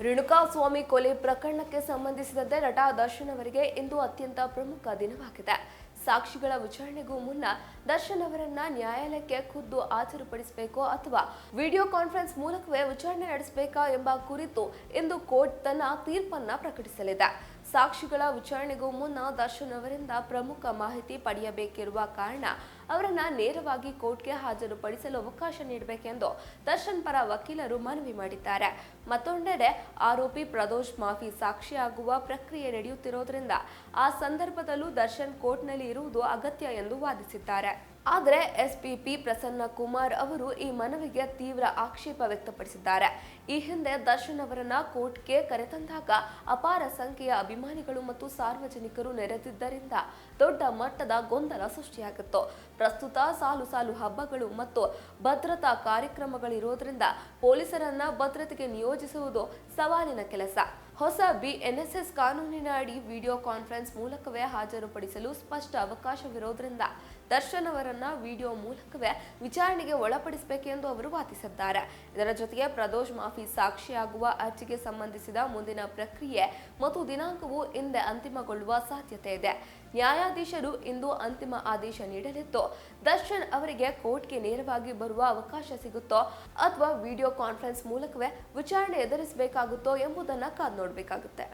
ರೇಣುಕಾಸ್ವಾಮಿ ಕೊಲೆ ಪ್ರಕರಣಕ್ಕೆ ಸಂಬಂಧಿಸಿದಂತೆ ನಟ ದರ್ಶನ್ ಅವರಿಗೆ ಇಂದು ಅತ್ಯಂತ ಪ್ರಮುಖ ದಿನವಾಗಿದೆ. ಸಾಕ್ಷಿಗಳ ವಿಚಾರಣೆಗೂ ಮುನ್ನ ದರ್ಶನ್ ಅವರನ್ನ ನ್ಯಾಯಾಲಯಕ್ಕೆ ಖುದ್ದು ಹಾಜರುಪಡಿಸಬೇಕೋ ಅಥವಾ ವಿಡಿಯೋ ಕಾನ್ಫರೆನ್ಸ್ ಮೂಲಕವೇ ವಿಚಾರಣೆ ನಡೆಸಬೇಕಾ ಎಂಬ ಕುರಿತು ಇಂದು ಕೋರ್ಟ್ ತನ್ನ ತೀರ್ಪನ್ನ ಪ್ರಕಟಿಸಲಿದೆ. ಸಾಕ್ಷಿಗಳ ವಿಚಾರಣೆಗೂ ಮುನ್ನ ದರ್ಶನ್ ಅವರಿಂದ ಪ್ರಮುಖ ಮಾಹಿತಿ ಪಡೆಯಬೇಕಿರುವ ಕಾರಣ ಅವರನ್ನ ನೇರವಾಗಿ ಕೋರ್ಟ್ಗೆ ಹಾಜರುಪಡಿಸಲು ಅವಕಾಶ ನೀಡಬೇಕೆಂದು ದರ್ಶನ್ ಪರ ವಕೀಲರು ಮನವಿ ಮಾಡಿದ್ದಾರೆ. ಮತ್ತೊಂದೆಡೆ ಆರೋಪಿ ಪ್ರದೋಷ್ ಮಾಫಿ ಸಾಕ್ಷಿಯಾಗುವ ಪ್ರಕ್ರಿಯೆ ನಡೆಯುತ್ತಿರುವುದರಿಂದ ಆ ಸಂದರ್ಭದಲ್ಲೂ ದರ್ಶನ್ ಕೋರ್ಟ್ನಲ್ಲಿ ಇರುವುದು ಅಗತ್ಯ ಎಂದು ವಾದಿಸಿದ್ದಾರೆ. ಆದರೆ ಎಸ್ಪಿಪಿ ಪ್ರಸನ್ನ ಕುಮಾರ್ ಅವರು ಈ ಮನವಿಗೆ ತೀವ್ರ ಆಕ್ಷೇಪ ವ್ಯಕ್ತಪಡಿಸಿದ್ದಾರೆ. ಈ ಹಿಂದೆ ದರ್ಶನ್ ಅವರನ್ನ ಕೋರ್ಟ್ಗೆ ಕರೆತಂದಾಗ ಅಪಾರ ಸಂಖ್ಯೆಯ ಅಭಿಮಾನಿಗಳು ಮತ್ತು ಸಾರ್ವಜನಿಕರು ನೆರೆದಿದ್ದರಿಂದ ದೊಡ್ಡ ಮಟ್ಟದ ಗೊಂದಲ ಸೃಷ್ಟಿಯಾಗಿತ್ತು. ಪ್ರಸ್ತುತ ಸಾಲು ಸಾಲು ಹಬ್ಬಗಳು ಮತ್ತು ಭದ್ರತಾ ಕಾರ್ಯಕ್ರಮಗಳಿರೋದ್ರಿಂದ ಪೊಲೀಸರನ್ನ ಭದ್ರತೆಗೆ ನಿಯೋಜಿಸುವುದು ಸವಾಲಿನ ಕೆಲಸ. ಹೊಸ ಬಿಎನ್ಎಸ್ಎಸ್ ಕಾನೂನಿನ ಅಡಿ ವಿಡಿಯೋ ಕಾನ್ಫರೆನ್ಸ್ ಮೂಲಕವೇ ಹಾಜರುಪಡಿಸಲು ಸ್ಪಷ್ಟ ಅವಕಾಶವಿರೋದ್ರಿಂದ ದರ್ಶನ್ ಅವರನ್ನ ವಿಡಿಯೋ ಮೂಲಕವೇ ವಿಚಾರಣೆಗೆ ಒಳಪಡಿಸಬೇಕೆಂದು ಅವರು ವಾದಿಸಿದ್ದಾರೆ. ಇದರ ಜೊತೆಗೆ ಪ್ರದೋಷ್ ಮಾಫಿ ಸಾಕ್ಷಿಯಾಗುವ ಅರ್ಜಿಗೆ ಸಂಬಂಧಿಸಿದ ಮುಂದಿನ ಪ್ರಕ್ರಿಯೆ ಮತ್ತು ದಿನಾಂಕವು ಇಂದೇ ಅಂತಿಮಗೊಳ್ಳುವ ಸಾಧ್ಯತೆ ಇದೆ. ನ್ಯಾಯಾಧೀಶರು ಇಂದು ಅಂತಿಮ ಆದೇಶ ನೀಡಲಿದ್ದು, ದರ್ಶನ್ ಅವರಿಗೆ ಕೋರ್ಟ್ಗೆ ನೇರವಾಗಿ ಬರುವ ಅವಕಾಶ ಸಿಗುತ್ತೋ ಅಥವಾ ವಿಡಿಯೋ ಕಾನ್ಫರೆನ್ಸ್ ಮೂಲಕವೇ ವಿಚಾರಣೆ ಎದುರಿಸಬೇಕಾಗುತ್ತೋ ಎಂಬುದನ್ನು ಕಾದು ನೋಡಬೇಕಾಗುತ್ತೆ.